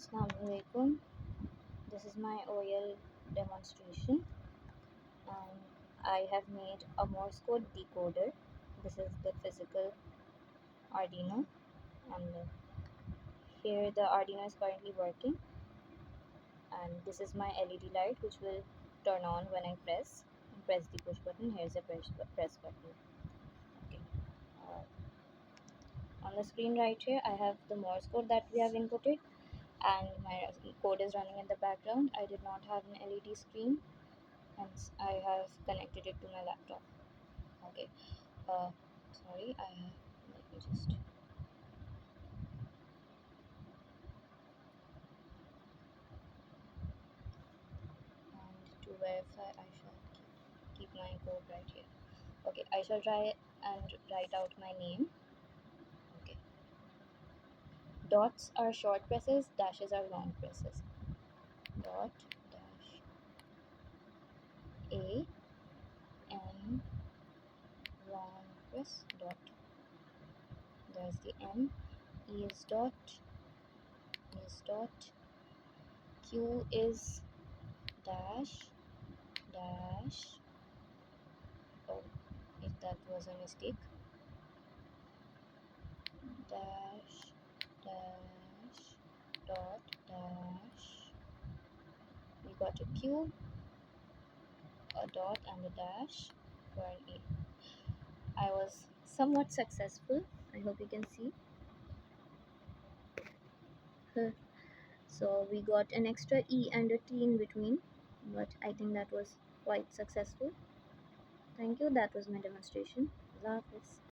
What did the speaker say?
Assalamualaikum. This is my OL demonstration, and I have made a Morse code decoder. This is the physical Arduino, and here the Arduino is currently working, and this is my LED light which will turn on when I press the push button. Here's a press button. Okay. On the screen right here I have the Morse code that we have inputted, and my code is running in the background. I did not have an LED screen, hence I have connected it to my laptop. Okay. Sorry, let me just. And to verify, I shall keep my code right here. Okay, I shall try and write out my name. Okay. Dots are short presses, dashes are long presses. Dot, dash, A, N, long press, dot. There's the N. E is dot, Q is dash, dash. Oh, if that was a mistake. Dash, dash, dot, dash. We got a Q, a dot, and a dash for an A. I was somewhat successful. I hope you can see. So we got an extra E and a T in between, but I think that was quite successful. Thank you. That was my demonstration. Allah Hafiz.